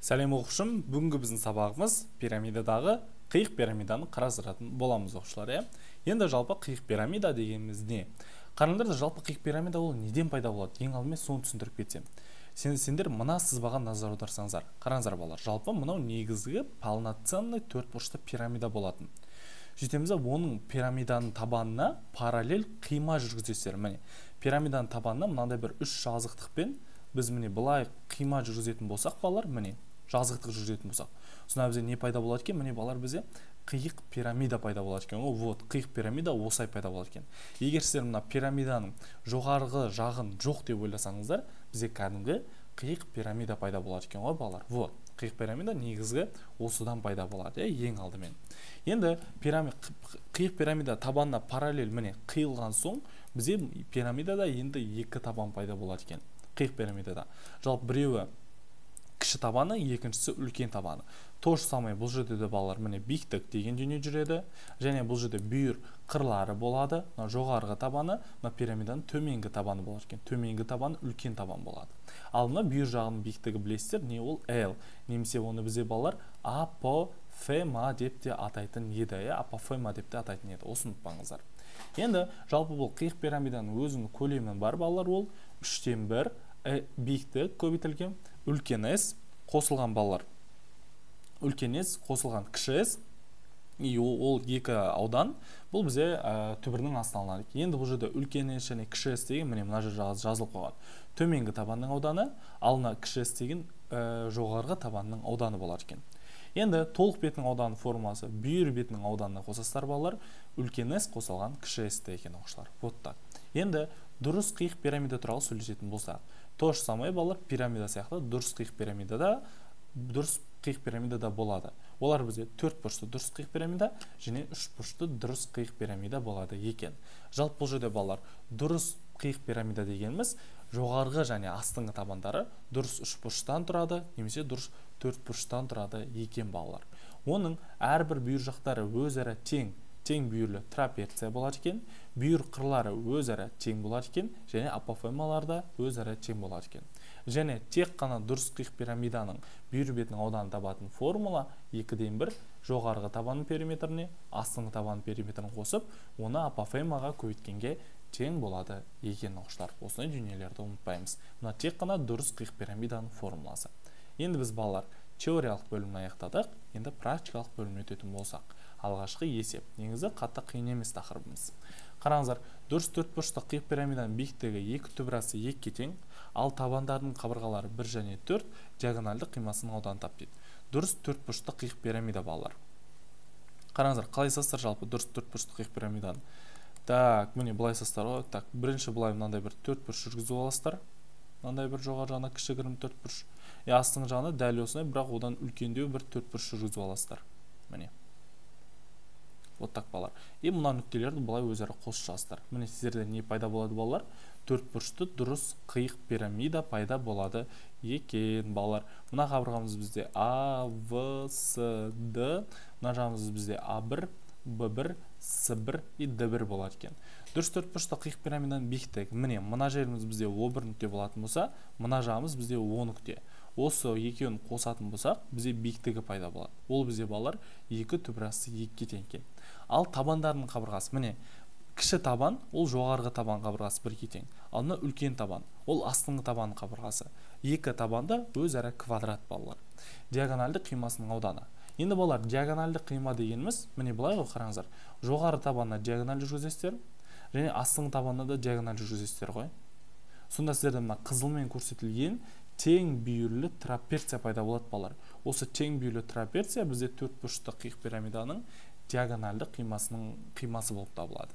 Сәлем оқушым, бүгінгі біздің сабағымыз пирамидадағы қиық пирамиданы қарастыратын боламыз оқушылар. Енді жалпы қиық пирамида дегеніміз не? Қараңдар, жалпы қиық пирамида ол неден пайда болады? Ең алдымен соны түсіндіріп кетсем. Сендер мына сызбаға назар аударсаңыздар. Қараңыздар балалар, жалпы мынау негізгі полноценный төртбұрышты пирамида болатын. Жетеміз, оның пирамиданың табанына параллель қима жүргізесіздер. Міне, пирамиданың табанына мынандай бір үш жазықтықпен біз міне былай қима жүргізетін болсақ, балалар, міне жазықтық жүргізетін болсақ, сонда бізде не пайда болады екен? Міне балалар, бізде қиық пирамида пайда болады екен. Вот, қиық пирамида осылай пайда болады екен. Егер сіздер мына пирамиданың жоғарғы жағын жоқ деп ойласаңыздар, бізде кәдімгі қиық пирамида пайда болады екен ғой балалар. Вот, қиық пирамида негізгі осыдан пайда болады, ең алдымен. Енді қиық пирамида табанына параллель міне қиылған соң, бізде пирамидада енді екі табан пайда болады екен. Қиық пирамидада. Жалпы біреуі кіші табаны, екіншісі үлкен табаны. То же самое бұл жерде де балалар міне биіктік деген дүние жүреді, және бұл жерде бүйір қырлары болады. Жоғарғы табаны, пирамиданың төменгі табаны болады екен. Төменгі табаны үлкен табан болады. Ал мына бүйір жағының биіктігі білесіздер, не ол L, немесе оны бізде балалар апофема деп те атайтын еді, апофема деп те атайтын еді. Осы ұмытпаңыздар. Енді жалпы бұл қиық пирамиданың өзінің көлемі бар балалар, ол 3/1 биіктік көбейтілген үлкен S қосылған балалар. Үлкен S қосылған кіші S, ол екі аудан, бұл бізе түбірінің астына алынады. Енді бұл жерде үлкен S және кіші S деген міне мына жерде жазылып қойған. Төменгі табанның ауданы, ал мына кіші S деген жоғарғы табанның ауданы болады екен. Енді толық бетінің ауданы формуласы бүйір бетінің ауданына қосасыздар балалар, үлкен S қосылған кіші S екен оқушылар. Вот так. Енді дұрыс қиық пирамида туралы сөйлесетін болсақ, то же самое балалар пирамида сияқты дұрыс қиық пирамидада болады. Олар бізде төрт бұрышты дұрыс қиық пирамида және үш бұрышты дұрыс қиық пирамида болады екен. Жалпы бұл жерде балалар дұрыс қиық пирамида дегеніміз жоғарғы және астыңғы табандары дұрыс үш бұрыштан тұрады, немесе дұрыс төрт бұрыштан тұрады екен балалар. Оның әрбір бүйір жақтары өзара тең бүйірлі трапеция болады екен, бүйір қырлары өзара тең болады екен, және апофемаларда өзара тең болады екен. Және тек қана дұрыс қиық пирамиданың бүйір бетінің ауданын табатын формула 2/1 жоғарғы табанның периметріне, астыңғы табанның периметрін қосып, оны апофемаға көбейткенге тең болады екен оқушылар. Осындай дүниелерді ұмытпаймыз. Мына тек қана дұрыс қиық пирамиданың формуласы. Енді біз балалар теориялық бөлімін аяқтадық, енді практикалық бөліміне өтетін болсақ. Алғашқы есеп. Негізі қатты қиын емес тақырыбымыз. Қараңыздар, дұрыс төртбұрышты қиық пирамиданың биіктігі екі түбірасы екіге тең, ал табандардың қабырғалары 1 және 4 диагональді қимасының ауданы тап дейді. Дұрыс төртбұрышты қиық пирамида балалар. Қараңыздар, қалай састар жалпы дұрыс төртбұрышты қиық пирамиданы? Так, міне былай састар ғой. Так, бірінші былай мынандай бір төртбұрыш жүргізіп аласыздар. Мынандай бір жоғары жағына кішігірім төртбұрыш. Астыңғы жағына дәл осындай, бірақ одан үлкендеу бір төртбұрыш жүргізіп аласыздар. Міне. Вот так балалар. Мына нүктелерді былай өзара қосып жазыңыздар. Міне сіздерде не пайда болады балалар? Төртбұрышты дұрыс қиық пирамида пайда болады екен балалар. Мына қабырғамыз бізде А, В, С, Д, мына жағымыз бізде А1, Б1, С1 и Д1 болады екен. Дұрыс төртбұрышты қиық пирамиданың биіктігі. Міне мына жеріміз бізде О1 нүкте болатын болса, мына жағымыз бізде О нүкте. Осы екеуін қосатын болсақ, бізде биіктігі пайда болады. Ол бізде балалар екі түбірасы екіге тең екен. Ал табандардың қабырғасы, міне кіші табан, ол жоғарғы табан қабырғасы 1-ге тең. Ал мына үлкен табан, ол астыңғы табан қабырғасы. Екі табанда өзара квадрат балалар. Диагональді қимасының ауданы. Енді балалар, диагональді қима дегеніміз, міне былай ғой, қараңыздар. Жоғары табанына диагональ жүргізесіздер, және астыңғы табанына да диагональ жүргізесіздер ғой. Сонда сіздерде мына қызылмен көрсетілген тең бүйірлі трапеция пайда болады балалар. Осы тең бүйірлі трапеция бізде төртбұрышты қиық пирамиданың диагональді қимасы болып табылады.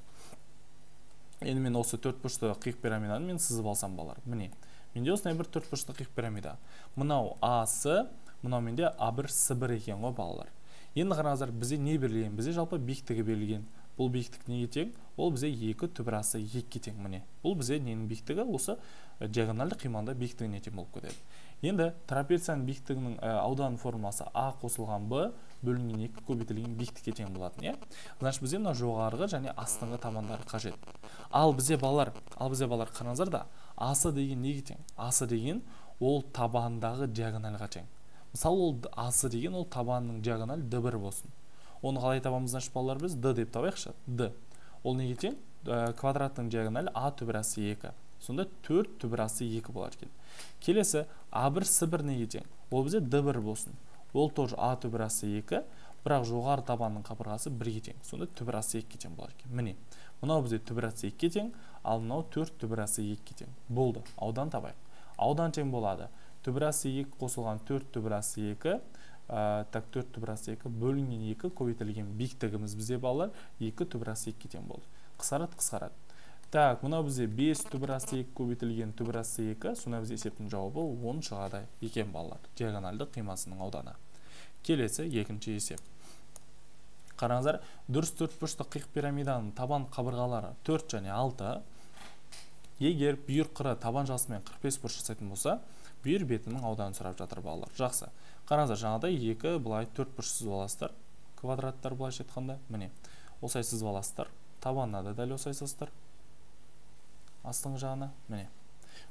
Енді мен осы төртбұрышты қиық пирамиданы мен сызып алсам балалар. Міне, менде осындай бір төртбұрышты қиық пирамида. Мынау А-сы, мынау менде А1, С1 екен ғой балалар. Енді қараңыздар, бізде не берілген? Бізде жалпы биіктігі берілген. Бұл биіктік неге тең? Ол бізде екі түбірасы екіге тең. Міне, бұл бізде ненің биіктігі? Осы диагональді қиманда биіктігіне тең болып кетеді. Енді трапецияның биіктігінің аудан формуласы А қосылған Б бөлінген 2 көбейтілген биіктікке тең болатын, Значит, бізде мына жоғарғы және астыңғы табандары қажет. Ал бізде балалар қараңыздар да, Асы деген неге тең? Асы деген ол табандағы диагональға тең. Мысалы ол асы деген ол табанның диагоналі d1 болсын. Оны қалай табамыз значит балалар біз d деп табайықшы. d. Ол неге тең? Квадраттың диагоналі a түбір асы 2. Сонда 4 түбір асы 2 болады екен. Келесі a1 с1 неге тең? Ол бізде d1 болсын. Ол тоже a түбір асы 2, бірақ жоғары табанның қабырғасы 1-ге тең. Сонда түбір асы 2-ге тең болады екен. Міне. Мынау бізде түбір асы 2-ге тең, ал мынау 4 түбір асы 2-ге тең. Болды. Аудан табайық. Аудан тең болады. Түбір асы 2 қосылған 4 түбір асы 2, так 4 түбір асы 2 бөлінген 2 көбейтілген биіктігіміз бізде балалар 2 түбір асы 2-ге тең болды. Қысқарады. Так, мынау бізде 5 түбір асы 2 көбейтілген түбір асы 2, сонда бізде есептің жауабы 10 шығады екен балалар. Диагональді қимасының ауданы. Келесі екінші есеп. Қараңыздар, дұрыс төртбұрышты қиық пирамиданың табан қабырғалары 4 және 6. Егер бүйір қыры табан жасымен 45 бұрыш жасайтын болса, бүйір бетінің ауданын сұрап жатыр балалар. Жақсы. Қараңыздар, жаңағыдай 2 былай 4 бұрыш сызып аласыздар. Квадраттар былайша айтқанда, міне. Осылай сызып аласыздар. Табанына да дәл осылай сызасыздар. Астыңғы жағына, міне.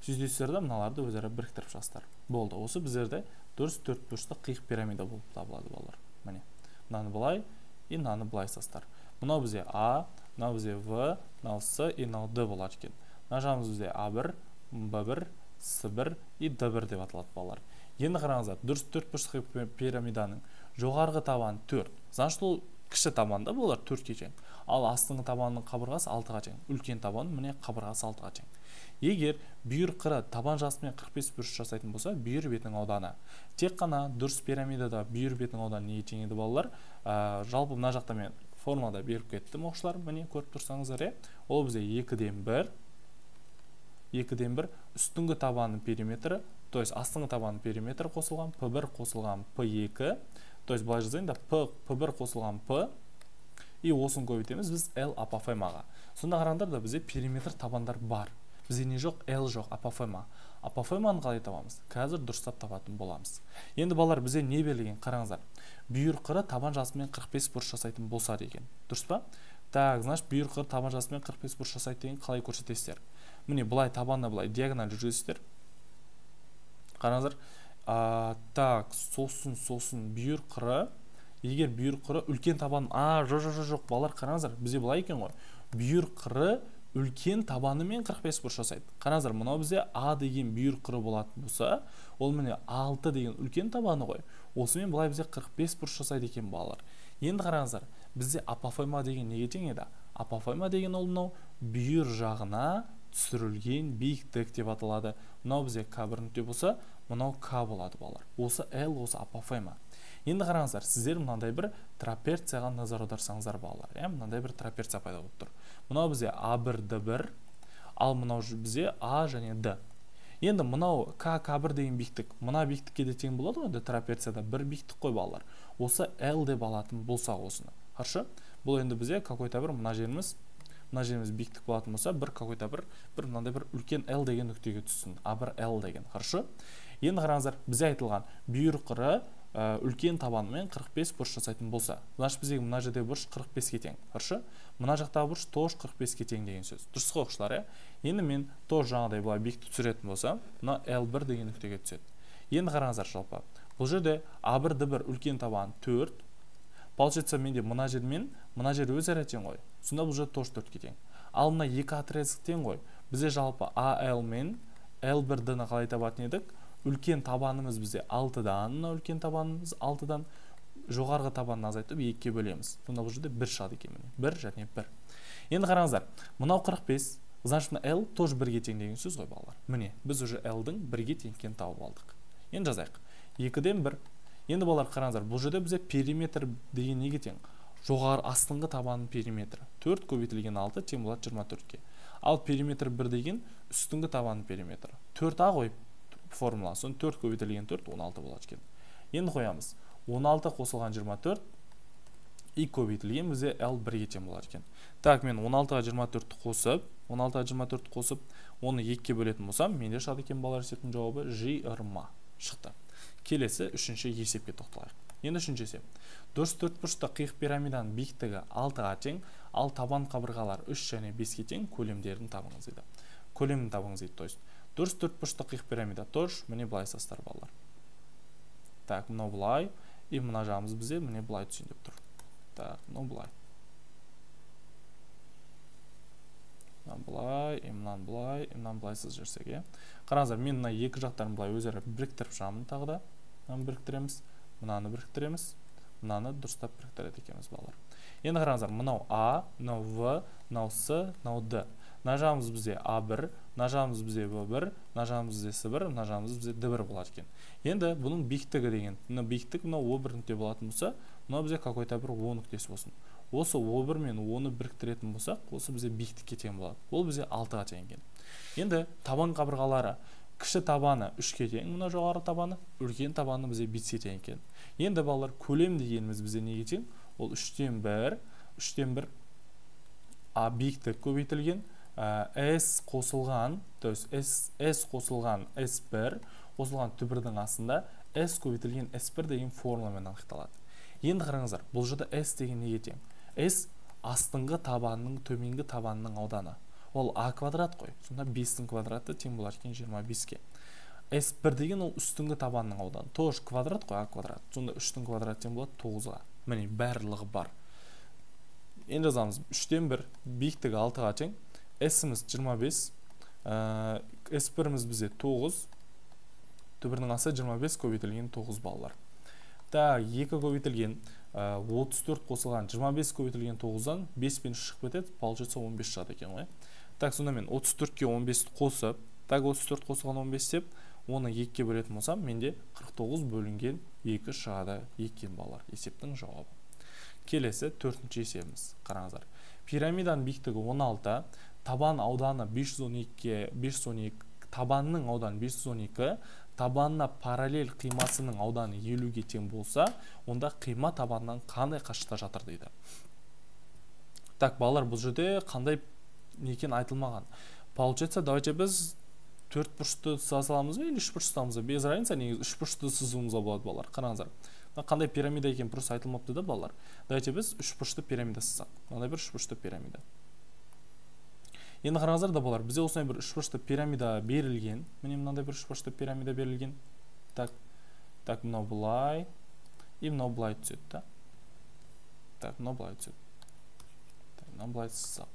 Сөздесіздерді мыналарды өзара біріктіріп жасыздар. Болды. Осы біздерде дұрыс төртбұрышты қиық пирамида болып табылады балалар. Міне. Мынаны былай и мынаны былай сызасыздар. Мынау бізде А, мынау бізде В, мынау С и мынау Д болады екен. Мына жағымыз бізде А1, Б1, С1 и Д1 деп аталады балалар. Енді қараңыздар, дұрыс төртбұрышты қиық пирамиданың жоғарғы табаны 4. Значит, ол кіші табанда болар 4-ге тең. Ал астыңғы табанның қабырғасы 6-ға тең. Үлкен табан міне қабырғасы 6-ға тең. Егер бүйір қыры табан жасымен 45 бұрыш жасайтын болса, бүйір бетінің ауданы. Тек қана дұрыс пирамидада бүйір бетінің ауданы неге тең еді балалар? Жалпы мына жақта мен формулада беріп кеттім оқушылар, міне көріп тұрсаңыздар, ол бізде 2-ден 1 үстіңгі табанның периметрі, то есть астыңғы табанның периметрі қосылған, P1 қосылған P2, то есть былай жазайын да P1 қосылған P и осын көбейтеміз біз L апофемаға. Сонда қараңдар да бізде периметр табандар бар. Бізде не жоқ, L жоқ, апофема. Апофеманы қалай табамыз? Қазір дұрыстап табатын боламыз. Енді балалар бізде не берілген? Қараңыздар. Бүйір қыры табан жасымен 45 бұрыш жасайтын болса деген. Дұрыс па? Так, значит, бүйір қыры табан жасымен 45 бұрыш жасайды деген қалай көрсетесіздер? Міне былай табанына былай диагональ жүргізесіздер. Қараңыздар. Так, сосын бүйір қыры. Егер бүйір қыры үлкен табан, жоқ, балалар қараңыздар. Бізде былай екен ғой. Бүйір қыры үлкен табанымен 45 бұрыш жасайды. Қараңыздар, мынау бізде А деген бүйір қыры болатын болса, ол міне 6 деген үлкен табаны ғой. Осымен былай бізде 45 бұрыш жасайды екен балалар. Енді қараңыздар, бізде апофема деген неге тең еді? Апофема деген ол мынау бүйір жағына түсірілген биіктік деп аталады. Мынау бізде К1 нүкте болса, мынау К болады балалар. Осы L, осы апофема. Енді қараңыздар, сіздер мынандай бір трапецияға назар аударсаңыздар балалар. Мынандай бір трапеция пайда болып тұр. Мынау бізде А1, Д1, ал мынау бізде А және Д. Енді мынау К1 деген биіктік, мына биіктікке де тең болады ғой, трапецияда бір биіктік қой балалар. Осы L деп алатын болса осыны. Қаршы? Бұл енді бізде какой-то бір мына жеріміз биіктік болатын болса, бір какой-то бір мынандай бір үлкен L деген нүктеге түссін. А1 L деген. Қаршы? Енді қараңыздар, бізде айтылған бүйір қыры үлкен табанымен 45 бұрыш жасайтын болса, значит біздегі мына жерде бұрыш 45-ге тең. Қаршы? Мына жақтағы бұрыш тоже 45-ге тең деген сөз. Дұрыс қой оқушылар, Енді мен тоже жаңағыдай былай биіктік түсіретін болса, мына L1 деген нүктеге түседі. Енді қараңыздар жалпы. Бұл жерде A1 D1 үлкен табан 4. Получается менде мына жер мен мына жер өзара тең ғой. Сонда бұл жер тоже 4-ге тең. Ал мына екі отрезок тең ғой. Бізде жалпы AL мен L1-ді қалай табатын едік? Үлкен табанымыз бізде 6-дан, мына үлкен табанымыз 6-дан жоғарғы табанын азайтып 2-ге бөлеміз. Сонда бұл жерде 1 шығады екен міне. 1 және 1. Енді қараңыздар, мынау 45, значит L тоже 1-ге тең деген сөз ғой балалар. Міне, біз уже L-дің 1-ге тең екенін тауып алдық. Енді жазайық. 2-ден 1. Енді балалар қараңыздар, бұл жерде бізде периметр деген неге тең? Жоғары астыңғы табанның периметрі. 4 көбейтілген 6 тең болады 24-ге. Ал периметр 1 деген үстіңгі табанның периметрі. 4А ғой формула. Соны 4 көбейтілген 4 16 болады екен. Енді қоямыз. 16 қосылған 24 и көбейтілген бізде L 1-ге тең болады екен. Так, мен 16-ға 24-ті қосып, оны 2-ге бөлетін болсам, менде шығады екен балалар есептің жауабы 20 шықты. Келесі үшінші есепке тоқталайық. Енді үшінші есеп. Дұрыс төртбұрышты қиық пирамиданың биіктігі 6-ға тең, ал табан қабырғалар 3 және 5-ге тең көлемдерін табыңыз дейді. Көлемін табыңыз дейді. То есть дұрыс төртбұрышты қиық пирамида тоже міне былай састар балалар. Так, мынау былай. И мына жағымыз бізде міне былай түсейін деп тұр. Так, мынау былай. Мынан былай сыз жүрсек, қараңыздар, мен мына екі жақтарын былай өзара біріктіріп шығамын тағы да. Мынаны біріктіреміз, мынаны дұрыстап біріктіреді екенбіз, балалар. Енді қараңыздар, мынау А, мынау В, мынау С, мынау Д. Мына жағымыз бізде А1, мына жағымыз бізде В1, мына жағымыз бізде С1, мына жағымыз бізде Д1 болады екен. Енді бұның биіктігі деген, мына биіктік мынау О1 нүкте болатын болса, мынау бізде какой-то бір О нүктесі болсын. Осы О1 мен О-ны біріктіретін болсақ, осы бізде биіктікке тең болады. Ол бізде 6-ға тең екен. Енді табан қабырғалары, кіші табаны 3-ке тең, мына жоғары табаны, үлкен табаны бізде бетсе тең екен. Енді балалар, көлем дегеніміз бізде неге тең? Ол 3-тен 1 А биіктік көбейтілген, S қосылған, то есть S қосылған S1 қосылған түбірдің астында S көбейтілген S1 деген формуламен анықталады. Енді қараңыздар, бұл жерде S деген неге тең? S астыңғы табанның төменгі табанның ауданы. Ол А квадрат қой. Сонда 5-тің квадраты тең болады екен 25-ке. S1 деген ол үстіңгі табанның ауданы. Тоже квадрат қой, А квадрат. Сонда 3-тің квадраты тең болады 9-ға. Міне барлығы бар. Енді жазамыз 3-тен 1, биіктігі 6-ға тең. S-іміз 25, S1-іміз бізде 9, түбірдің асы 25 көбейтілген 9 балалар. Так, 2 көбейтілген 34 қосылған 25 көбейтілген 9-дан 5 пен 3 шығып кетеді, получается 15 шығады екен ғой. Так, сонда мен 34-ке 15 қосып, так 34 қосылған 15 деп, оны 2-ке бөлетін болсам, менде 49 бөлінген 2 шығады екен балалар. Есептің жауабы. Келесі 4-ші есебіміз. Қараңыздар. Пирамиданың биіктігі 16, табан ауданы 512, табанның ауданы 512, табанына параллель қимасының ауданы 50-ге тең болса, онда қима табаннан қандай қашықта жатыр дейді. Так, балалар, бұл жерде қандай некен айтылмаған. Получается, давайте біз 4 бұрышты сызамыз ба, или 3 бұрышты сызамыз ба? Без разницы, негізі 3 бұрышты сызуымызға болады, балалар. Қараңыздар. Қандай пирамида екен просто айтылмапты да, балалар. Давайте біз 3 бұрышты пирамида сызсақ. Мынандай бір 3 бұрышты пирамида. Енді қараңыздар да болар, бізде осындай бір 3 бұрышты пирамида берілген. Міне мынандай бір 3 бұрышты пирамида берілген. Так, мынау былай, и мынау былай түседі, да? Так, мынау былай түседі. Так, мынау былай сызсақ.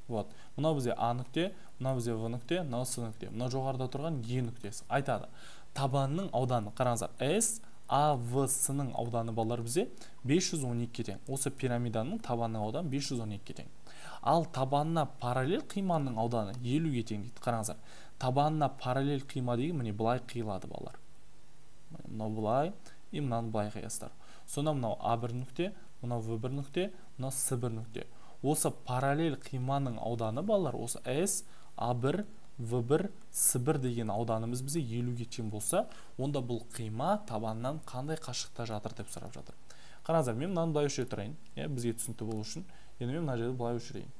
Вот. Мынау бізде А нүкте, мынау бізде В нүкте, мынау С нүкте. Мынау жоғарыда тұрған Е нүктесі. Айтады. Табанның ауданы, қараңыздар, S, А, В, С-ның ауданы балалар бізде 512-ке тең. Осы пирамиданың табанның ауданы 512-ке тең. Ал табанына параллель қиманың ауданы 50-ге тең дейді. Қараңыздар. Табанына параллель қима деген міне былай қиылады балалар. Мынау былай, и мынаны былай қиясыздар. Сонда мынау А1 нүкте, мынау В1 нүкте, мынау С1 нүкте. Осы параллель қиманың ауданы балалар, осы S, А1, В1, С1 деген ауданымыз бізде 50-ге тең болса, онда бұл қима табаннан қандай қашықта жатыр деп сұрап жатыр. Қараңыздар, мен мынаны былай өшіре тұрайын, бізге түсінікті болу үшін. Енді мен мына жерде былай өшірейін.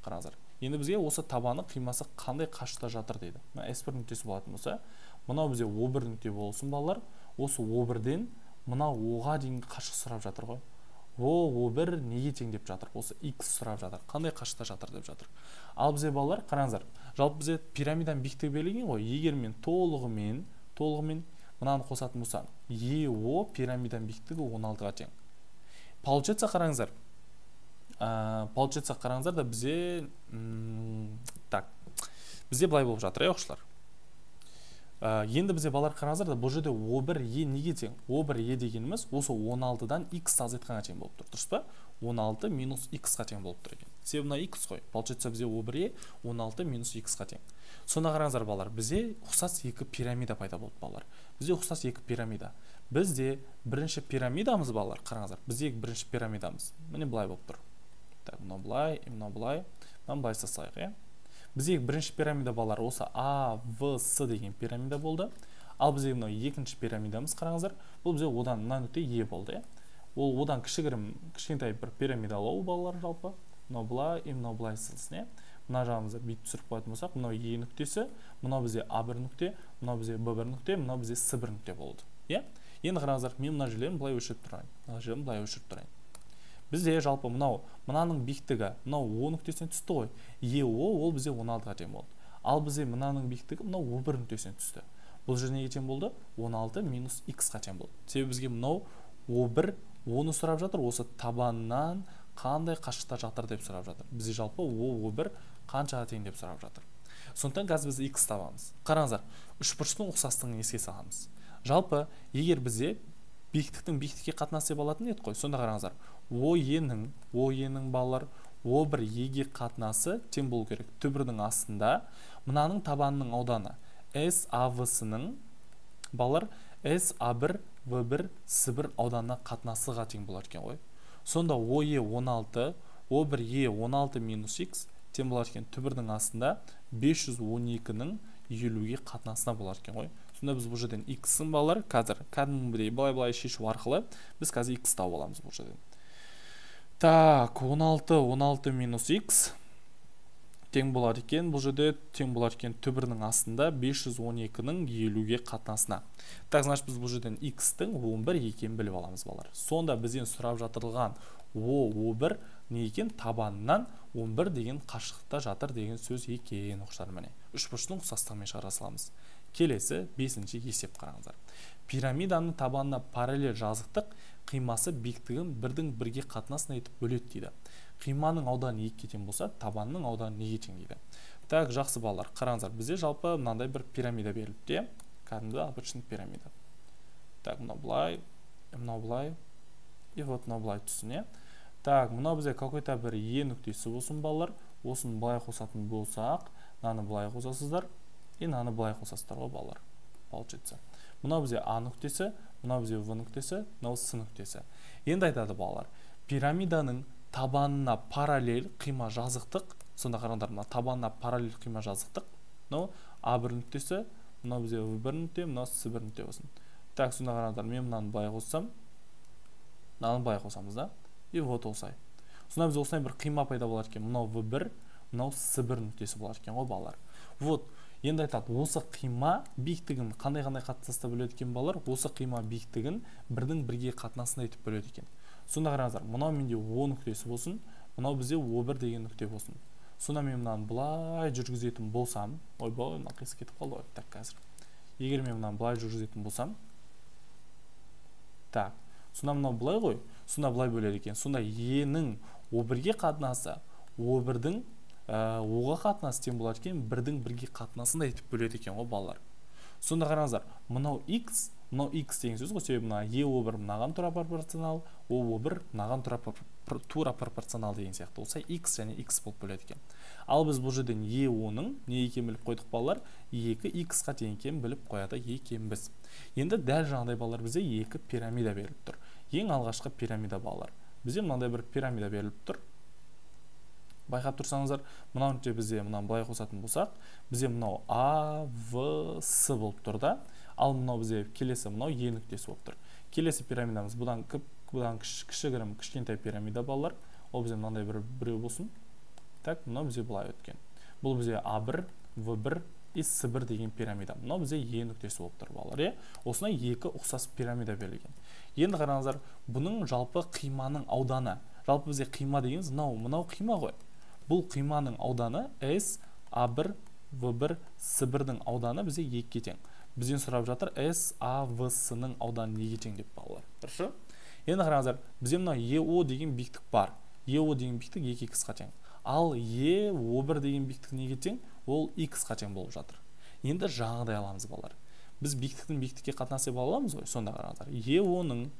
Қараңыздар. Енді бізге осы табаны қимасы қандай қашықта жатыр дейді. S1 нүктесі болатын болса, мынау бізде O1 нүкте болсын балалар. Осы O1-ден мынау Оға дейін қашық сұрап жатыр ғой. O1 неге тең деп жатыр? Осы X сұрап жатыр. Қандай қашықта жатыр деп жатыр. Ал бізде балалар, қараңыздар. Жалпы бізде пирамиданың биіктігі берілген ғой. Егер мен толығымен мынаны қосатын болсам, EO пирамиданың биіктігі 16-ға тең. Получается, қараңыздар да бізде бізде былай болып жатыр, оқушылар. Енді бізде балалар қараңыздар да бұл жерде O1E неге тең? O1E дегеніміз осы 16-дан X азайтқанға тең болып тұр. Дұрыс па? 16 минус X-қа тең болып тұр екен. Себебі мына X қой. Получается бізде O1E 16 минус X-қа тең. Сонда қараңыздар балалар, бізде ұқсас екі пирамида пайда болды балалар. Бізде ұқсас екі пирамида. Бізде бірінші пирамидамыз балалар, қараңыздар. Бізде бірінші пирамидамыз. Міне былай болып тұр. Так, мынау былай, мынау былай. Мынау былай сасайық, Біздегі бірінші пирамида балалар осы А, В, С деген пирамида болды. Ал біздегі мынау екінші пирамидамыз қараңыздар. Бұл бізде одан мына нүкте Е болды. Ол одан кішкентай бір пирамидалау балалар жалпы. Мынау былай, мынау былай сызылсын, Мына жағымызда бүйтіп түсіріп қоятын болсақ, мынау Е нүктесі, мынау бізде А1 нүкте, мынау бізде Б1 нүкте, мынау бізде С1 нүкте болды. Енді қараңыздар, мен мына жерлерін былай өшіріп тұрайын. Бізде жалпы мынаның биіктігі, мынау О нүктесіне түсті ғой. EO ол бізде 16-ға тең болды. Ал бізде мынаның биіктігі мынау O1 нүктесіне түсті. Бұл жерде неге тең болды? 16 минус x-қа тең болды. Себебі бізге мынау O1 оны сұрап жатыр, осы табаннан қандай қашықта жатыр деп сұрап жатыр. Бізде жалпы O1 қаншаға тең деп сұрап жатыр. Сондықтан қазір біз x табамыз. Қараңыздар, үшбұрыштың ұқсастығын еске саламыз. Жалпы, егер бізде биіктіктің биіктікке қатынасы деп алатын еді қой. Сонда қараңыздар, OE-нің балалар O1 E-ге қатынасы тең болу керек. Түбірдің астында мынаның табанының ауданы SAV-сының балалар SA1 V1 S1 ауданына қатынасыға тең болар екен ғой. Сонда OE 16, O1 E 16 минус x тең болар екен. Түбірдің астында 512-нің 50-ге қатынасына болар екен ғой. Сонда біз бұл жерден x-ін балалар қазір кәдімгідей былай шешу арқылы біз қазір x тауып аламыз бұл жерден. Так, 16 минус x тең болар екен. Бұл жерде тең болар екен түбірінің астында 512-нің 50-ге қатынасына. Так, значит біз бұл жерден x-тің 11 екенін біліп аламыз балалар. Сонда бізден сұрап жатырылған O1 не екен? Табанынан 11 деген қашықтықта жатыр деген сөз екен оқушылар міне. Үшбұрыштың ұқсастығымен шығара саламыз. Келесі 5-ші есеп қараңыздар. Пирамиданың табанына параллель жазықтық қимасы биіктігін бірдің бірге қатынасына етіп бөледі дейді. Қиманың ауданы 2-ге тең болса, табанның ауданы неге тең дейді. Так, жақсы балалар, қараңыздар. Бізде жалпы мынандай бір пирамида беріліпті. Кәдімгі обычный пирамида. Так, мынау былай, и вот мынау былай түсіне. Так, мынау бізде какой-то бір Е нүктесі болсын балалар. Осын былай қосатын болсақ, мынаны былай қосасыздар, и мынаны былай қосасыздар ғой балалар. Получится. Мынау бізде А нүктесі, мынау бізде В нүктесі, мынау С нүктесі. Енді айтады балалар, пирамиданың табанына параллель қима жазықтық, сонда қараңдар, мына табанына параллель қима жазықтық, мынау А1 нүктесі, мынау бізде В1 нүкте, мынау С1 нүкте болсын. Так, сонда қараңдар, мен мынаны былай қоссам, мынаны былай қосамыз да, и вот осылай. Сонда біз осылай бір қима пайда болар екен, мынау В1, мынау С1 нүктесі болар екен ғой балалар. Вот, енді айтады, осы қима биіктігін қандай қатынаста бөледі екен балалар? Осы қима биіктігін бірдің бірге қатынасына етіп бөледі екен. Сонда қараңыздар, мынау менде О нүктесі болсын, мынау бізде О1 деген нүкте болсын. Сонда мен мынаны былай жүргізетін болсам, ойбай, мына қисық кетіп қалды ғой. Так, қазір. Егер мен мынаны былай жүргізетін болсам, так, сонда мынау былай ғой, сонда былай бөледі екен. Сонда Е-нің О1-ге қатынасы, О1-дің Оға қатынасы тең болар екен, бірдің бірге қатынасында етіп бөледі екен ғой балалар. Сонда қараңыздар, мынау x деген сөз ғой, себебі мына Е1 мынаған тура пропорционал, О1 мынаған тура пропорционал деген сияқты. Осылай x және x болып бөледі екен. Ал біз бұл жерден Е1-ның не екенін біліп қойдық балалар, 2x-қа тең екенін біліп қояды екенбіз. Енді дәл жаңағыдай балалар бізде 2 пирамида беріліп тұр. Ең алғашқы пирамида балалар. Бізде мынандай бір пирамида беріліп тұр. Байқап тұрсаңыздар, мынау нүкте бізде мынаны былай қосатын болсақ, бізде мынау А, В, С болып тұр да. Ал мынау бізде келесі мынау Е нүктесі болып тұр. Келесі пирамидамыз бұдан кішігірім кішкентай пирамида балалар. Ол бізде мынандай біреу болсын. Так, мынау бізде былай өткен. Бұл бізде А1, В1 и С1 деген пирамида. Мынау бізде Е нүктесі болып тұр балалар. Осындай 2 ұқсас пирамида берілген. Енді қараңыздар, бұның жалпы қиманың ауданы. Жалпы бізде қима дегеніміз мынау қима ғой. Бұл қиманың ауданы S, A1, V1, S1-дің ауданы бізде 2-ге тең. Бізден сұрап жатыр S, A, V, S-ның ауданы неге тең деп балалар. Дұрыс? Енді қараңыздар, бізде мынау EO деген биіктік бар. EO деген биіктік 2x-қа тең. Ал EO1 деген биіктік неге тең? Ол x-қа тең болып жатыр. Енді жаңағыдай аламыз балалар. Біз биіктіктің биіктікке қатынасы деп аламыз ғой. Сонда қараңыздар, EO-ның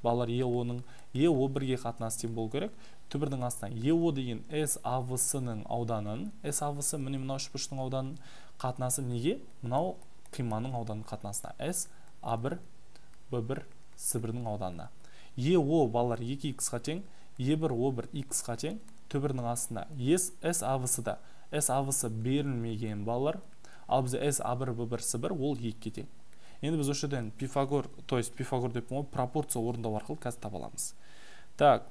балалар EO-ның EO1-ге қатынасы тең болу керек. Түбірдің астынан EO деген SAVS-ның ауданын, SAVS міне мынау үшбұрыштың ауданын қатынасы неге? Мынау қиманың ауданының қатынасына. S1, B1, S1-ның ауданына. EO балалар 2x-ға тең, E1, O1 x-ға тең, түбірдің астына SAVS-да. SAVS берілмеген балалар, ал бізде S1, B1, S1 ол 2-ге тең. Енді біз өшеден Пифагор, то есть Пифагор деп пропорция орындау арқылы қазір таба аламыз. Так,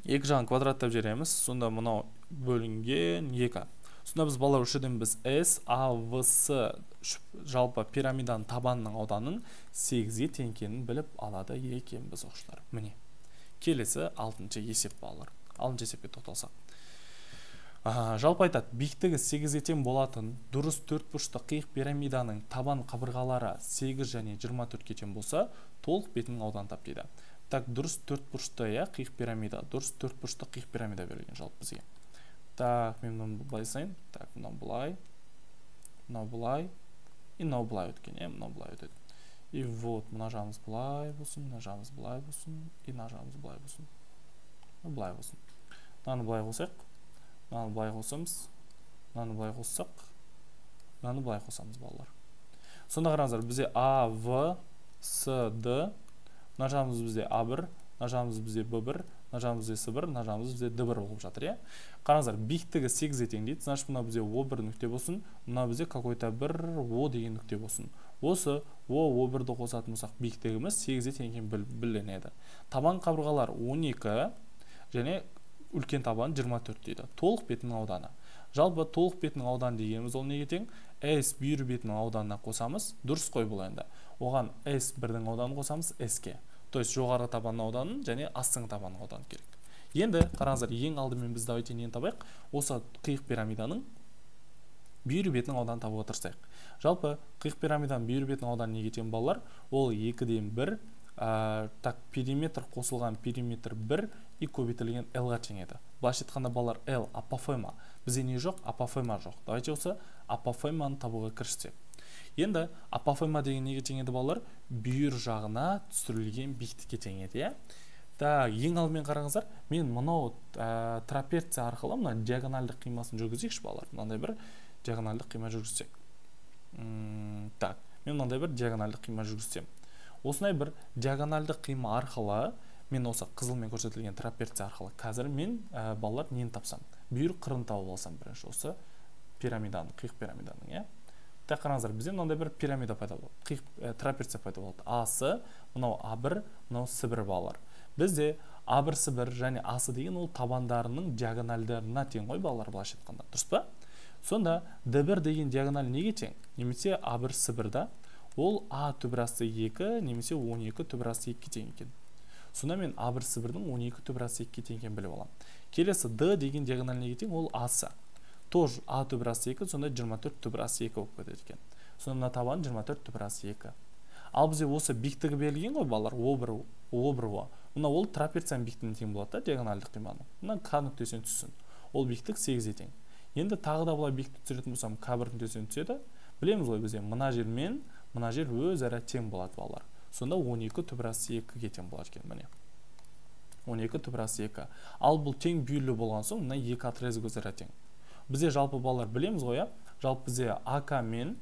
екі жағын квадраттап жереміз, сонда мынау бөлінген 2. Сонда біз балалар өшеден біз S, A, V, S жалпы пирамиданың табанының ауданын 8-ге тең екенін біліп алады екенбіз оқушылар. Міне. Келесі 6-шы есеп балалар. 6-шы есепке тоқталсақ. Жалпы айтады, биіктігі 8-ге тең болатын дұрыс төртбұрышты қиық пирамиданың табан қабырғалары 8 және 24-ге тең болса, толық бетінің ауданын тап дейді. Так, дұрыс төртбұрышты, қиық пирамида, дұрыс төртбұрышты қиық пирамида берілген жалпы бізге. Так, мен мынаны былай жасайын. Так, мынау былай, и мынау былай өткен, мынау былай өтеді. И вот, мына жағымыз былай болсын, мына жағымыз былай болсын, и мына жағымыз былай болсын. Былай болсын. Мынаны былай қосайық. Мынаны былай қосамыз, мынаны былай қоссақ, мынаны былай қосамыз, балалар. Сонда қараңыздар, бізде А, В, С, Д, мына жағымыз бізде А1, мына жағымыз бізде Б1, мына жағымыз бізде С1, мына жағымыз бізде Д1 болып жатыр, Қараңыздар, биіктігі 8-ге тең дейді. Значит, мына бізде О1 нүкте болсын, мына бізде какой-то бір О деген нүкте болсын. Осы О1-ді қосатын болсақ, биіктігіміз 8-ге тең екені білінеді. Табан қабырғалар 12 және үлкен табан 24 дейді. Толық бетінің ауданы. Жалпы толық бетінің ауданы дегеніміз ол неге тең? S бүйір бетінің ауданына қосамыз, дұрыс қой бұл енді. Оған S1-дің ауданын қосамыз S-ке. То есть жоғарғы табанның ауданын және астыңғы табанның ауданын керек. Енді қараңыздар, ең алдымен біз давайте нені табайық? Осы қиық пирамиданың бүйір бетінің ауданын табуға тырысайық. Жалпы қиық пирамиданың бүйір бетінің ауданы неге тең, балалар? Ол 2-ден 1. Так, периметр қосылған периметр 1 и көбейтілген L-ға тең еді. Былайша айтқанда, балалар, L апофема. Бізде не жоқ? Апофема жоқ. Давайте осы апофеманы табуға кіріссек. Енді апофема деген неге тең еді, балалар? Бүйір жағына түсірілген биіктікке тең еді, Так, ең алдымен қараңыздар, мен мынау трапеция арқылы мына диагональдық қимасын жүргізейікші, балалар. Мынандай бір диагональдық қима жүргізсек. Так, мен мынандай бір диагональдық қима жүргізсем. Осындай бір диагональдық қима арқылы, мен осы қызылмен көрсетілген трапеция арқылы қазір мен балалар нені тапсам? Бүйір қырын тауып алсам бірінші осы пирамиданың, қиық пирамиданың, Так, қараңыздар, бізде мынандай бір пирамида пайда болды. Қиық трапеция пайда болды. Асы, мынау А1, мынау С1 балалар. Бізде А1, С1 және Асы деген ол табандарының диагональдарына тең ғой, балалар, былайша айтқанда. Дұрыс па? Сонда Д1 деген диагональ неге тең? Немесе А1, С1-да ол А түбірасы 2, немесе 12 түбірасы 2-ге тең екен. Сонда мен А1, С1-дің 12 түбірасы 2-ге тең екенін біліп аламын. Келесі Д деген диагональ неге тең? Ол Асы. Тоже А түбірасы 2, сонда 24 түбірасы 2 болып кетеді екен. Сонда мына табан 24 түбірасы 2. Ал бізде осы биіктігі берілген ғой, балалар, О1. Мына ол трапецияның биіктігіне тең болады, диагональдық қиманың. Мына К нүктесіне түссін. Ол биіктік 8-ге тең. Енді тағы да бұлай биіктік түсіретін болсам, К1 нүктесіне түседі. Білеміз ғой бізде мына жер мен мына жер өзара тең болады, балалар. Сонда 12 түбірасы 2-ге тең болады екен, міне. 12 түбірасы 2. Ал бұл тең бүйірлі болған соң, мына 2 отрезок өзара тең. Бізде жалпы, балалар, білеміз ғой, жалпы бізде АК мен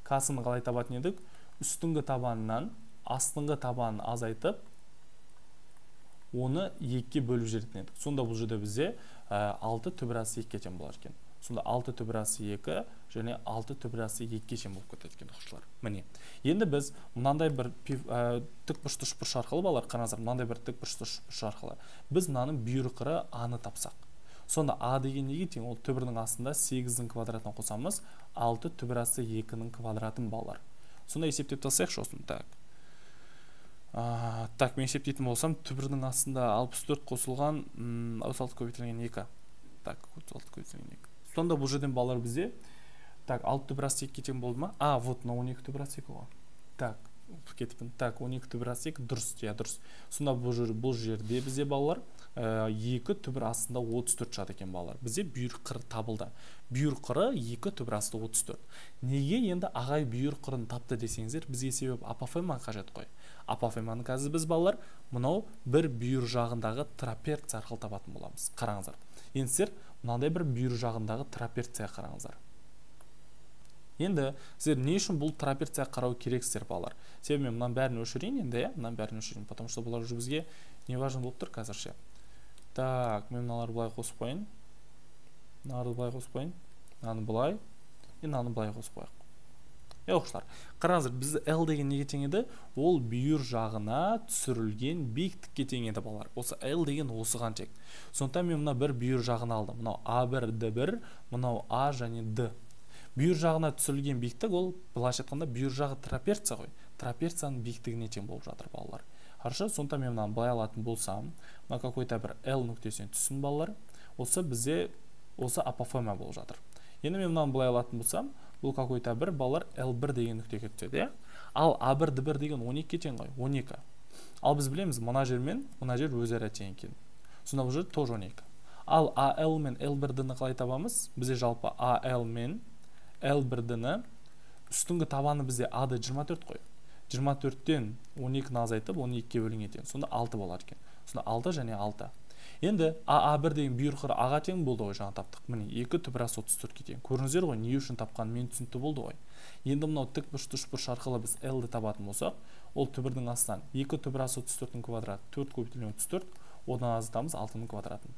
К-сын қалай табатын едік? Үстіңгі табанынан астыңғы табанын азайтып, оны 2-ке бөліп жіберетін едік. Сонда бұл жерде бізде 6 түбірасы 2-ге тең болады екен. Сонда 6 түбірасы 2 және 6 түбірасы 2-ге тең болып кетеді екен, оқушылар. Міне. Енді біз мынандай бір тікбұрышты үшбұрыш арқылы, балалар, қараңыздар, мынандай бір тікбұрышты үшбұрыш арқылы біз мынаның бүйір қыры А-ны тапсақ. Сонда А деген неге тең? Ол түбірдің астында 8-дің квадратына қосамыз, 6 түбірасы 2-ның квадратын, балалар. Сонда есептеп тастайықшы осын. Так, мен есептейтін болсам, түбірдің астында 64 қосылған 36 көбейтілген 2. Так, 36 көбейтілген 2. Сонда бұл жерден, балалар, бізде 6 түбірасы 2-ге тең болды ма? Вот, 12 түбірасы 2 ғой. Так, кетіппін. Так, 12 түбірасы 2 дұрыс, дұрыс. Сонда бұл жерде бізде, балалар, 2 түбір астында 34 жады екен, балалар. Бізде бүйір қыры табылды. Бүйір қыры 2 түбір астында 34. Неге енді ағай бүйір қырын тапты десеңіздер, бізге себеп апофема қажет қой. Апофеманы қазір біз, балалар, мынау бір бүйір жағындағы трапеция арқылы табатын боламыз. Қараңыздар. Енді сіздер мынандай бір бүйір жағындағы трапеция қараңыздар. Енді сіздер не үшін бұл трапеция қарау керексіздер, балалар? Себебі мен мынаны бәрін өшірейін енді, мынаны бәрін өшірейін, потому что бұлар бізге не важно болып тұр қазірше. Так, мен мыналарды былай қосып қойын. Мыналарды былай қосып қойын. Мынаны былай, и мынаны былай қосып қойық. Оқушылар, қараңыздар, бізді L деген неге тең еді? Ол бүйір жағына түсірілген биіктікке тең еді, балалар. Осы L деген осыған тең. Сондықтан мен мына бір бүйір жағын алдым. Мынау A1, D1, мынау A және D. Бүйір жағына түсірілген биіктік, ол былайша айтқанда бүйір жағы трапеция ғой. Трапецияның биіктігіне тең болып жатыр, балалар. Хорошо, сондықтан мен мынаны былай алатын болсам, мына какой-то бір L нүктесіне түссін, балалар. Осы бізде осы апофема болып жатыр. Енді мен мынаны былай алатын болсам, бұл какой-то бір балалар L1 деген нүктеге түседі, иә? Ал A1 D1 деген 12-ке тең ғой, 12. Ал біз білеміз, мына жер мен мына жер өзара тең екен. Сонда бұл жер тоже 12. Ал AL мен L1D-ні қалай табамыз? Бізде жалпы AL мен L1D-ні үстіңгі табаны бізде A-ды 24 қой. 24-тен 12-ні азайтып, 12-ке бөлінген. Сонда 6 болады екен. Сонда 6 және 6. Енді A1 деген бүйірқыры A-ға тең болды ғой, жаңа таптық. Міне 2 түбірас 34-ке тең. Көріңіздер ғой, не үшін тапқан мен түсінікті болды ғой. Енді мынау тік бұрышты үшбұрыш арқылы біз L-ді табатын болсақ, ол түбірдің астынан 2 түбірас 34-дің квадраты 4 көбейтілген 34, одан азайтамыз 6-ның квадратын.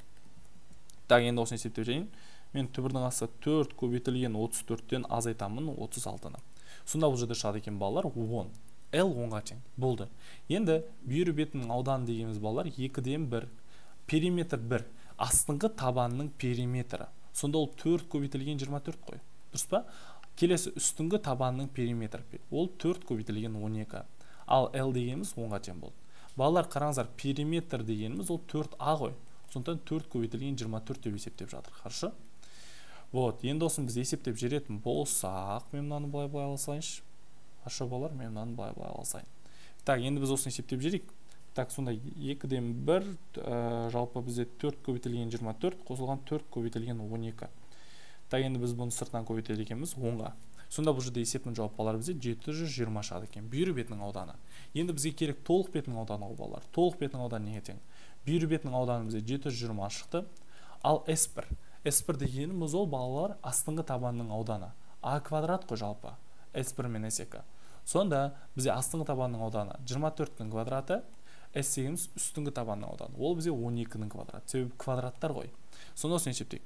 Так, енді осыны есептеп жайын. Мен түбірдің асы 4 көбейтілген 34-тен азайтамын 36-ны. Сонда бұл жерде шығады екен балалар 10. L 10-ға тең. Болды. Енді бүйір бетінің ауданы дегеніміз балалар 2-ден 1. Периметр 1. Астыңғы табанның периметрі. Сонда ол 4 көбейтілген 24 қой. Дұрыс па? Келесі үстіңгі табанның периметрі. Ол 4 көбейтілген 12. Ал L дегеніміз 10-ға тең болды. Балалар қараңыздар, периметр дегеніміз ол 4A ғой. Сондықтан 4 көбейтілген 24 деп есептеп жатыр. Хорошо? Вот, енді осыны біз есептеп жеретін болсақ, мен мынаны былай алсайыншы. Хорошо, балалар, мен мынаны былай алсайын. Так, енді біз осыны есептеп жерейік. Так, сонда 2-ден 1, жалпы бізде 4 көбейтілген 24, қосылған 4 көбейтілген 12. Так, енді біз бұны сыртынан көбейтеді екенбіз 10-ға. Сонда бұл жерде есептің жауап балалар бізде 720 шығады екен. Бүйір бетінің ауданы. Енді бізге керек толық бетінің ауданы ғой балалар. Толық бетінің ауданы неге тең? Бүйір бетінің ауданы бізде 720 шықты. Ал S1. S1 дегеніміз ол балалар астыңғы табанның ауданы. А квадрат қой жалпы. S1 мен S2. Сонда бізде астыңғы табанның ауданы 24-дің квадраты, S дегеніміз үстіңгі табанның ауданы. Ол бізде 12-ның квадраты. Себебі квадраттар ғой. Сонда осыны есептейік.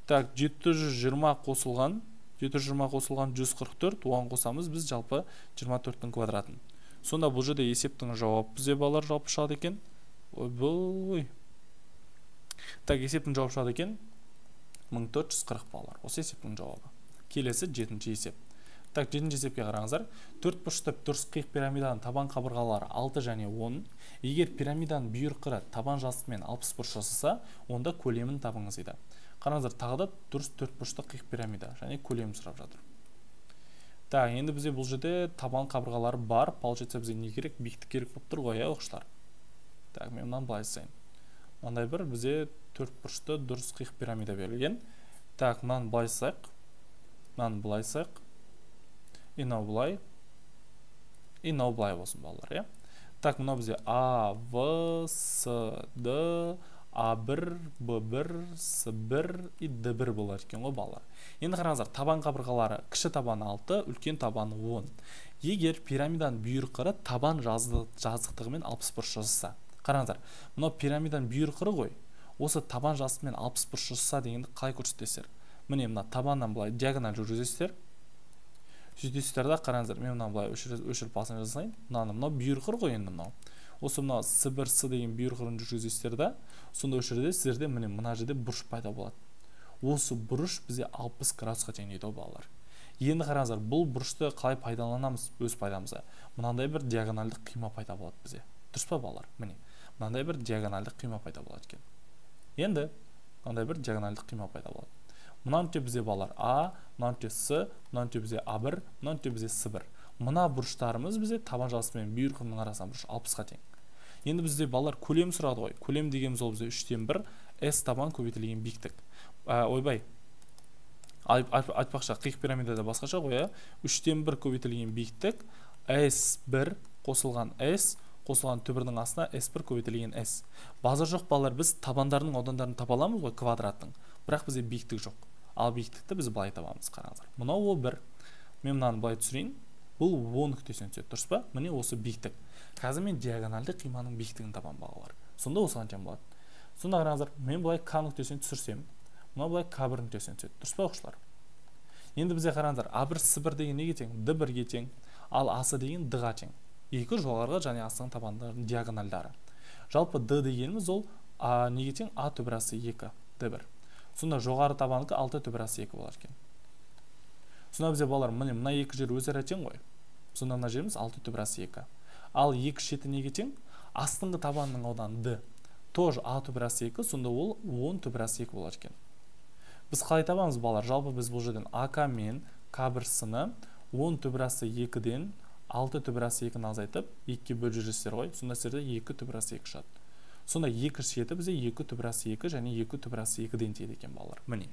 Так, 720 қосылған 144, оған қосамыз біз жалпы 24-дің квадратын. Сонда бұл жерде есептің жауап бізде балалар жалпы шығады екен. Ой. Так, есептің жауап шығады екен 1440 балалар. Осы есептің жауабы. Келесі 7-ші есеп. Так, 7-ші есепке қараңыздар. 4 бұрышты дұрыс қиық пирамиданың табан қабырғалары 6 және 10. Егер пирамиданың бүйірқыры табан жастымен 60 бұрыш жасаса, онда көлемін табыңыз дейді. Қараңыздар, тағы да дұрыс 4 бұрышты қиық пирамида және көлемін сұрап жатыр. Так, енді бізде бұл жерде табан қабырғалары бар. Получается бізде не керек? Биіктік керек болып тұр ғой, иә, оқушылар. Так, мен мынаны былай жасайын. Мынандай бір бізде 4 бұрышты дұрыс қиық пирамида берілген. Так, мынаны былай жасайық. Мынаны былай жасайық. И мынау былай. И мынау былай болсын балалар, иә. Так, мынау бізде А, В, С, Д, А1, Б1, С1 и Д1 болар екен ғой балалар. Енді қараңыздар, табан қабырғалары кіші табаны 6, үлкен табаны 10. Егер пирамиданың бүйірқыры табан жазықтығымен 60 бұрыш жасаса. Қараңыздар, мынау пирамиданың бүйірқыры ғой. Осы табан жазықтығымен 60 бұрыш жасаса дегенді қалай көрсетесіздер? Міне мына табаннан былай диагональ жүргізесіздер. Сөйтесіздер да, қараңыздар, мен мынаны былай өшіріп басын жасайын. Мынау бүйірқыр ғой енді мынау. Осы мынау С1, С деген бүйірқырын жүргізесіздер да, сонда осы жерде сіздерде мына жерде бұрыш пайда болады. Осы бұрыш бізде 60 градусқа тең дейді балалар. Енді қараңыздар, бұл бұрышты қалай пайдаланамыз өз пайдамызға? Мынандай бір диагональдық қима пайда болады бізде. Дұрыс па балалар? Міне, мынандай бір диагональдық қима пайда болады екен. Енді мынандай бір диагональдық қима пайда болады. Мынаны те бізде балалар А, мынаны те С, мынаны те бізде А1, мынаны те бізде С1. Мына бұрыштарымыз бізде табан жасы мен бүйірқырының арасынан бұрыш 60-ға тең. Енді бізде балалар көлем сұрады ғой. Көлем дегеніміз ол бізде 3-тен 1 S табан көбейтілген биіктік. Ойбай. Айтпақша қиық пирамидада басқаша ғой, 3-тен 1 көбейтілген биіктік S1 қосылған S қосылған түбірдің астына S1 көбейтілген S. Базар жоқ балалар, біз табандарының аудандарын таба аламыз ғой квадраттың. Бірақ бізде биіктік жоқ. Ал биіктікті біз былай табамыз, қараңыздар. Мынау ол 1. Мен мынаны былай түсірейін. Бұл 10 нүктесінен түседі, дұрыс па? Міне осы биіктік. Қазір мен диагональды қиманың биіктігін табам балалар. Сонда осыған тең болады. Сонда қараңыздар, мен былай К нүктесінен түсірсем, мына былай К1 нүктесінен түседі. Дұрыс па оқушылар? Енді бізде қараңыздар, А1 С1 деген неге тең? Д1-ге тең, ал Асы деген Д-ға тең. Екі жоғарғы және астыңғы табандардың диагональдары. Жалпы Д дегеніміз ол неге тең? А түбірасы 2, Д1. Сонда жоғары табаныкі 6 түбірасы 2 болар екен. Сонда бізде балалар, мына екі жер өзара тең ғой. Сонда мына жеріміз 6 түбірасы 2. Ал екі шеті неге тең? Астыңғы табанның ауданы D. Тоже А түбірасы 2, сонда ол 10 түбірасы 2 болар екен. біз қалай табамыз балалар? Жалпы біз бұл жерден АК мен К1-сыны 10 түбірасы 2-ден 6 түбірасы 2-ні азайтып 2-ке бөліп жүресіздер ғой. Сонда сіздерде 2 түбірасы 2 шығады. Сонда 2 шеті бізде 2 түбірасы 2 және 2 түбірасы 2-ден тиеді екен балалар. Міне.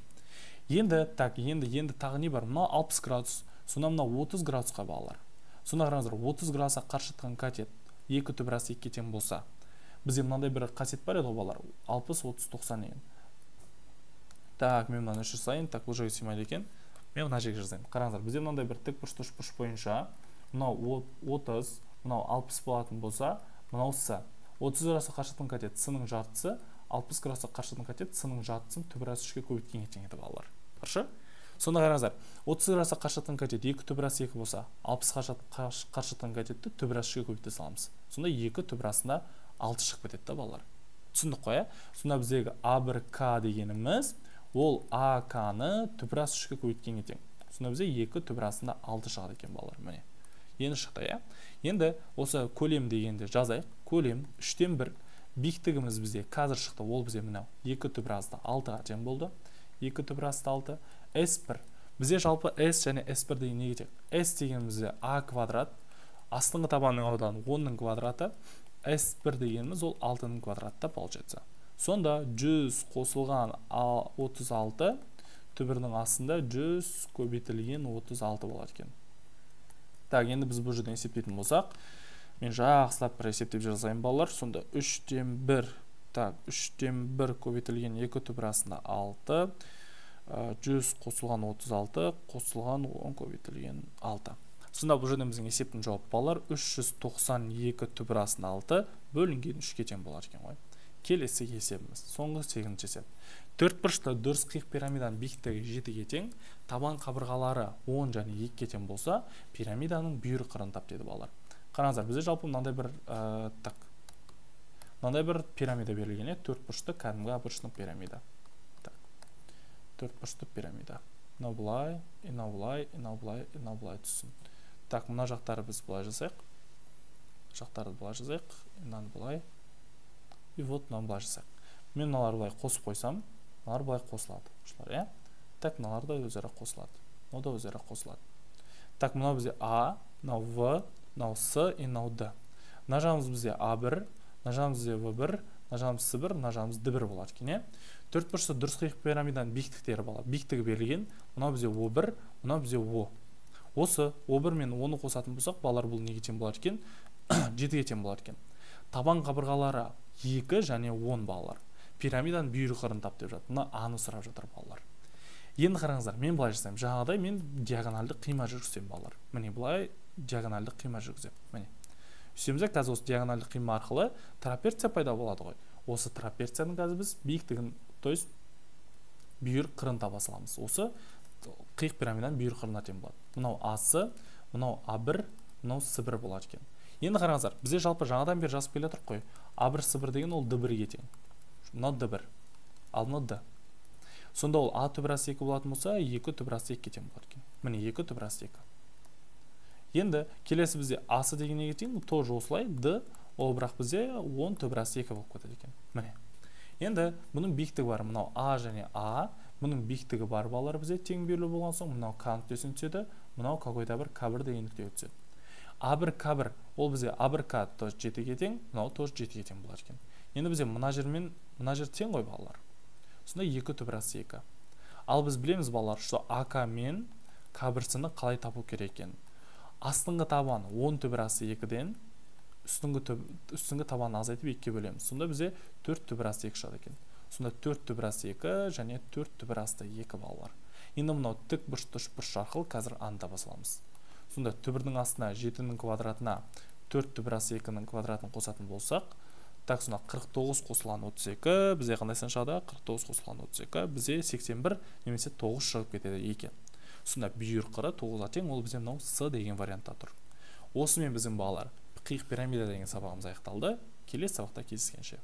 Енді тағы не бар? Мынау 60 градус. Сонда мынау 30 градусқа балалар. Сонда қараңыздар, 30 градусқа қарсы жатқан катет 2 түбірасы 2-ге тең болса, бізде мынандай бір қасиет бар еді ғой балалар. 60 30 90 деген. Так, мен мынаны жасайын. Так, бұл жерге сыймайды екен. Мен мына жерге жазайын. Қараңыздар, бізде мынандай бір тікбұрышты үшбұрыш бойынша мынау 30, мынау 60 болатын болса, мынау С. 30 градусқа қарсы жатқан катет С-ның жартысы, 60 градусқа қарсы жатқан катет С-ның жартысын түбірасы 3-ке көбейткенге тең еді балалар. Қаршы? Сонда қараңыздар, 30 градусқа қарсы жатқан катет 2 түбірасы 2 болса, 60 қарсы жатқан катетті түбірасы 3-ке көбейте саламыз. Сонда 2 түбірасында 6 шығып кетеді балалар. Түсіндік қой, Сонда біздегі А1К дегеніміз ол АК-ны түбірасы 3-ке көбейткенге тең. Сонда бізде 2 түбірасында 6 шығады екен балалар. Міне. Енді шықты, Енді осы көлем дегенде жазайық. Көлем 3-тен 1. Биіктігіміз бізде қазір шықты. Ол бізде мынау 2 түбірасында 6-ға тең болды. 2 түбірасында 6. S1. Бізде жалпы S және S1 деген неге тең? S дегенімізде А квадрат. Астыңғы табанның ауданы 10-ның квадраты. S1 дегеніміз ол 6-ның квадратта получается. Сонда 100 қосылған 36 түбірінің астында 100 көбейтілген 36 болады екен. Так, енді біз бұл жерден есептейтін болсақ, мен жақсылап бір есептеп жазайын балалар. Сонда 3-тен 1, так, 3-тен 1 көбейтілген 2 түбірасында 6, 100 қосылған 36, қосылған 10 көбейтілген 6. Сонда бұл жерден біздің есептің жауап балалар 392 түбірасында 6 бөлінген 3-ке тең болады екен ғой. Келесі есебіміз. Соңғы 8-ші есеп. Төртбұрышты дұрыс қиық пирамиданың биіктігі 7-ге тең, табан қабырғалары 10 және 2-ге тең болса, пирамиданың бүйір қырын тап деді балалар. Қараңыздар, бізде жалпы мынандай бір пирамида берілген, төртбұрышты кәдімгі абыршының пирамида. Төртбұрышты пирамида. Мынау былай, мынау былай, мынау былай, мынау былай түссін. Так, мына жақтары біз былай жасайық. Жақтарды былай жасайық, мынаны былай. И вот мынаны былай жасайық. Мен мыналарды былай қосып қойсам, мыналар былай қосылады. Так, мыналар да өзара қосылады. Мынау да өзара қосылады. Так, мынау бізде А, мынау В, мынау С и мынау Д. Мына жағымыз бізде А1, мына жағымыз бізде В1, мына жағымыз С1, мына жағымыз Д1 болады екен. Төртбұрышты дұрыс қиық пирамиданың биіктіктері балалар. Биіктігі берілген. Мынау бізде О1, мынау бізде О. Осы О1 мен О-ны қосатын болсақ, балалар бұл неге тең болады екен? 7-ге тең болады екен. Табан қабырғалары 2 және 10 балалар. Пирамиданың бүйір қырын тап деп жатыр. Мына А-ны сұрап жатыр балалар. Енді қараңыздар, мен былай жасаймын. Жаңағыдай мен диагоналды қима жүргізем балалар. Міне былай диагоналды қима жүргізем. Міне. Үстемізде қазір осы диагоналды қима арқылы трапеция пайда болады ғой. Осы трапецияның қазір біз биіктігін, то есть бүйір қырын таба саламыз. Осы қиық пирамиданың бүйір қырына тең болады. Мынау А-сы, мынау А1, мынау С1 болады екен. Енді қараңыздар, бізде жалпы жаңадан бері жазып келе тұрып қой. А1 С1 деген ол Д1-ге тең. Мынау Д1. Ал мынау Д. Сонда ол А түбірасы 2 болатын болса, 2 түбірасы 2-ге тең болады екен. Міне 2 түбірасы 2. Енді келесі бізде А-сы деген неге тең? Тоже осылай Д, ол бірақ бізде 10 түбірасы 2 болып кетеді екен. Міне. Енді бұның биіктігі бар. Мынау А және А, бұның биіктігі бар балалар бізде тең берілу болған соң, мынау К нүктесіне түседі, мынау какой-то бір К1 деген нүктеге түседі. А1 К1 ол бізде А1 К тоже 7-ге тең, мынау тоже 7-ге тең болады екен. Енді бізде мына жер мен мына жер тең ғой балалар. Сонда 2 түбірасы 2. Ал біз білеміз балалар, что АК мен К1-сыны қалай табу керек екен. Астыңғы табаны 10 түбірасы 2-ден, үстіңгі табаны азайтып 2-ге бөлеміз. Сонда бізде 4 түбірасы 2 шығады екен. Сонда 4 түбірасы 2 және 4 түбірасы 2 балалар. Енді мынау тік бұрышты үшбұрыш арқылы қазір аны таба саламыз. Сонда түбірдің астына 7-нің квадратына 4 түбірасы 2-нің квадратын қосатын болсақ, так, сонда 49 қосылған 32, бізде қандай сан шығады? 49 қосылған 32, бізде 81 немесе 9 шығып кетеді екен. Сонда бүйір қыры 9-ға тең, ол бізде мынау С деген вариантта тұр. Осымен біздің балалар қиық пирамида деген сабағымыз аяқталды. Келесі сабақта кездескенше.